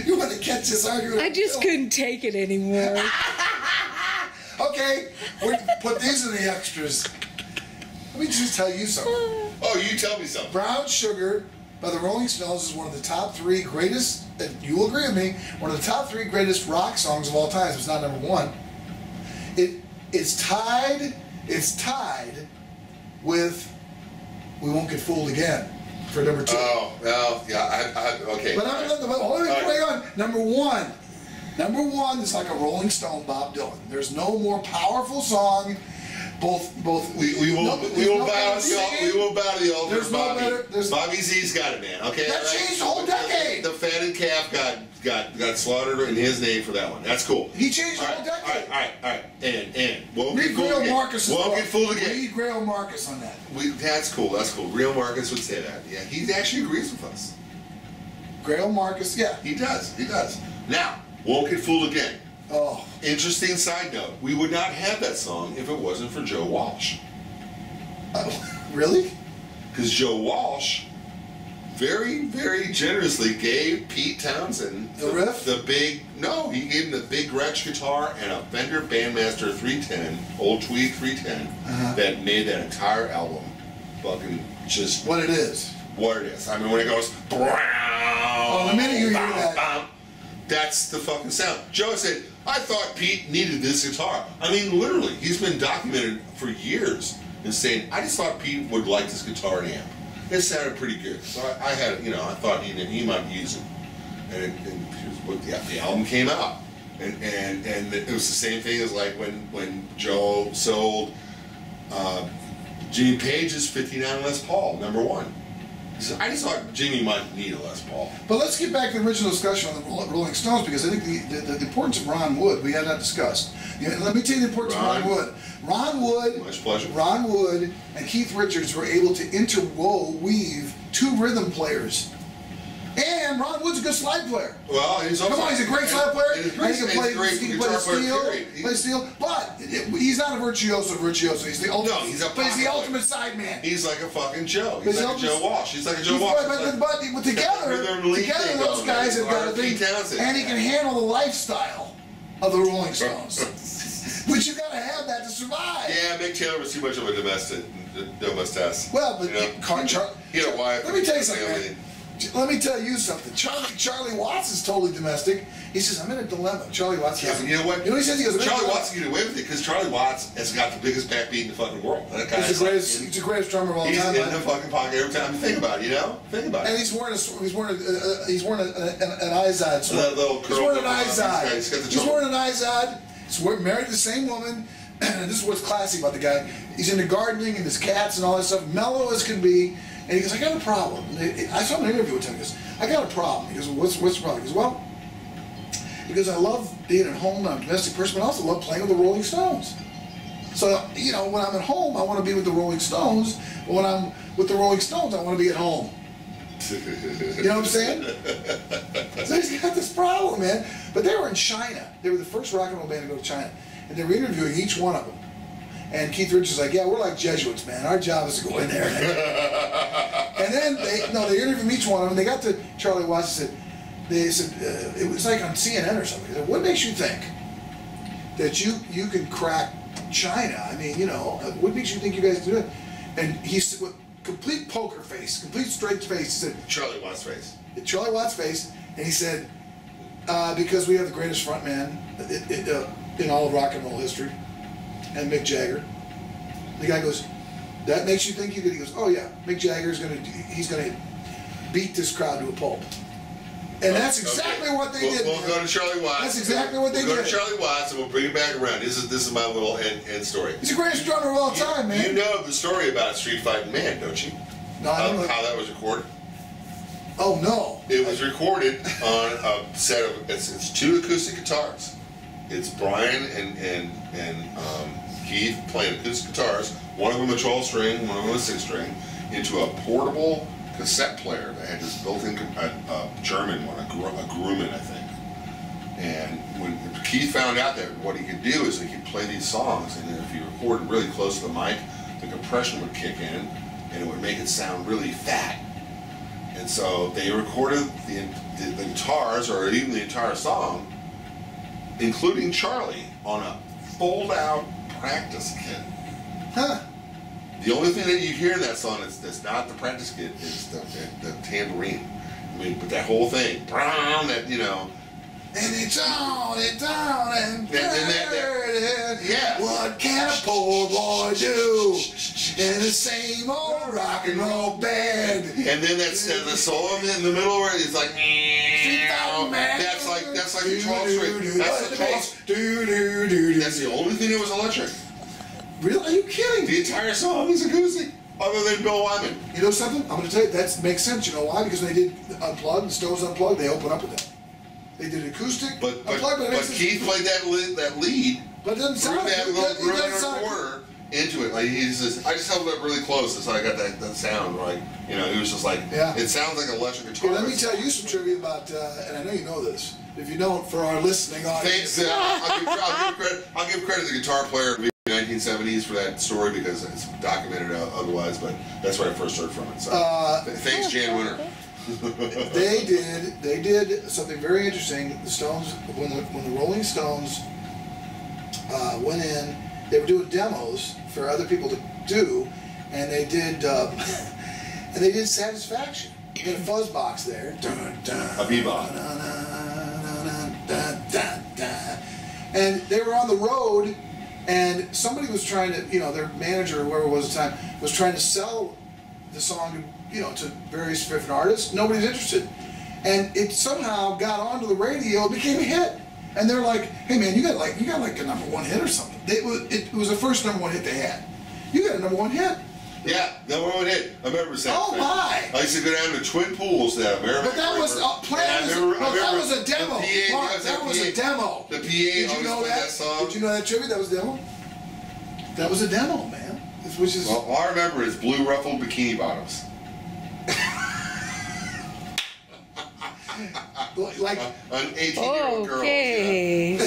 You want to catch this argument? I just couldn't take it anymore. Okay, we put these in the extras. Let me just tell you something. Oh, you tell me something. Brown Sugar by the Rolling Stones is one of the top 3 greatest, you will agree with me, one of the top 3 greatest rock songs of all time. It's not number 1. It's tied with We Won't Get Fooled Again for number 2. Oh, well, yeah, okay. But hold on. Number one is like a Rolling Stone, Bob Dylan. There's no more powerful song. We will bow to the altar. There's no better. Bobby Z's got it, man. Okay, that changed the whole decade. The fatted calf got slaughtered in his name for that one. That's cool. He changed the whole decade. All right. And won't read Grail Marcus. Won't get fooled again. Read Grail Marcus on that. That's cool. Real Marcus would say that. Yeah, he actually agrees with us. Grail Marcus, yeah. He does. Now, won't get fooled again. Oh. Interesting side note. We would not have that song if it wasn't for Joe Walsh. Really? Because Joe Walsh very, very generously gave Pete Townsend the riff? he gave him the big Gretsch guitar and a Fender Bandmaster 310, old Tweed 310, that made that entire album fucking just... What it is. I mean, when it goes... Oh, the minute you hear that... That's the fucking sound. Joe said, I thought Pete needed this guitar. I mean, literally, he's been documented for years and saying, I just thought Pete would like this guitar and amp. It sounded pretty good. So I had it, I thought he might use it. And the album came out. And it was the same thing as like when Joe sold Jimmy Page's 59 Les Paul, number 1. He said, I just thought Jimmy might need a Les Paul. But let's get back to the original discussion on the Rolling Stones, because I think the importance of Ron Wood we had not discussed. Let me tell you the importance of Ron Wood. Much pleasure. Ron Wood and Keith Richards were able to interweave 2 rhythm players. And Ron Wood's a good slide player. Well, he's a great slide player. He can play steel, but he's not a virtuoso. He's the ultimate. No, he's the ultimate side man. He's like a fucking Joe. He's like a Joe Walsh. He's like a Joe Walsh. But together those guys have got a thing, and he can handle the lifestyle of the Rolling Stones. But you got to have that to survive. Yeah, Mick Taylor was too much of a domestic. Well, but he had a wife. Let me tell you something, man. Let me tell you something. Charlie Watts is totally domestic. He says, I'm in a dilemma. Charlie Watts. Yeah, you know what? You know what he says? He goes, Charlie Watts can get away with it because Charlie Watts has got the biggest backbeat in the fucking world. He's the greatest drummer of all time. He's in the fucking pocket every time you think about it. Think about it. And he's wearing an Izod sweater. He's wearing an Izod. He's wearing an Izod. He's married to the same woman. And this is what's classy about the guy. He's into gardening and his cats and all that stuff. Mellow as can be. And he goes, I got a problem. I saw an interview with him. He goes, I got a problem. He goes, well, what's the problem? He goes, I love being at home. I'm a domestic person, but I also love playing with the Rolling Stones. So, when I'm at home, I want to be with the Rolling Stones. But when I'm with the Rolling Stones, I want to be at home. You know what I'm saying? So he's got this problem, man. But they were in China. They were the first rock and roll band to go to China. And they were interviewing each one of them. And Keith Richards was like, yeah, we're like Jesuits, man. Our job is to go in there. And then they interviewed each one of them. They got to Charlie Watts and they said, it was like on CNN or something. They said, what makes you think that you can crack China? I mean, what makes you think you guys can do it? And he said, with complete poker face, complete straight face, he said, Charlie Watts' face. Charlie Watts' face. And he said, because we have the greatest frontman in all of rock and roll history. And Mick Jagger. The guy goes, that makes you think you could? He goes, oh yeah, Mick Jagger's he's gonna beat this crowd to a pulp. And that's exactly what they did. We'll go to Charlie Watts. That's exactly what they did. We'll go to Charlie Watts and we'll bring it back around. This is my little end story. He's the greatest drummer of all time, man. You know the story about Street Fighting Man, don't you? No, I don't know. How that was recorded? Oh no. It was recorded on a set of it's 2 acoustic guitars. It's Brian and Keith playing acoustic guitars, one of them a 12-string, one of them a 6-string, into a portable cassette player that had this built-in German one, a Grumman, I think. And when Keith found out that what he could do is he could play these songs, and then if he recorded really close to the mic, the compression would kick in, and it would make it sound really fat. And so they recorded the guitars, or even the entire song, including Charlie, on a fold-out practice kit. Huh. The only thing that you hear in that song that's not the practice kit is the tambourine. I mean, but that whole thing, that, you know. And it's on and down and yeah. What can a poor boy do in the same old rock and roll band? And then that's the solo in the middle where it's like, that's like the 12th string. That's the 12th. That's the only thing that was electric. Really? Are you kidding? The entire song is acoustic, other than Bill Wyman. You know something? I'm going to tell you, that makes sense. You know why? Because when they did Unplugged, the Stones Unplugged, they open up with that. They did acoustic, but Unplugged, Keith played that lead. But it doesn't sound that little good. corner into it. Like he says, I just held it up really close, so I got that sound. Like, you know, he was just like, it sounds like an electric guitar. Okay, let me tell you some trivia about, and I know you know this. If you don't, for our listening audience, I'll give credit to the guitar player in the 1970s for that story because it's documented otherwise. But that's where I first heard from it. So thanks, Jan Winter. they did something very interesting. The Stones, when the Rolling Stones went in, they were doing demos for other people to do, and they did Satisfaction. You had a fuzz box there, a bebop, and they were on the road, and somebody was trying to, their manager or whoever it was at the time was trying to sell the song, to various different artists. Nobody's interested, and it somehow got onto the radio. It became a hit, and they're like, "Hey man, you got like a #1 hit or something." It was the first #1 hit they had. You got a #1 hit. Yeah, #1 hit. I remember saying. Oh my! I used to go down to Twin Pools that American. But that was planned. That was a demo. Mark, that was a demo. The PA. Did you know that song? Did you know that tribute? That was a demo. That was a demo, man. Which is. Well, all I remember is blue ruffled bikini bottoms. Like an 18-year-old girl. Okay.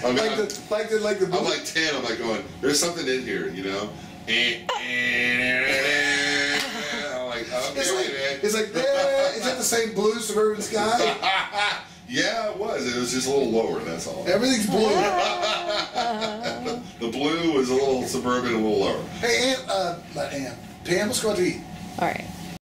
I'm like the. I'm like 10. I'm like going. There's something in here, I'm like, okay, it's like, is that the same blue suburban sky? Yeah, it was. It was just a little lower. That's all. Everything's blue. The blue was a little suburban, a little lower. Hey, not Pam, let's go out to eat. All right.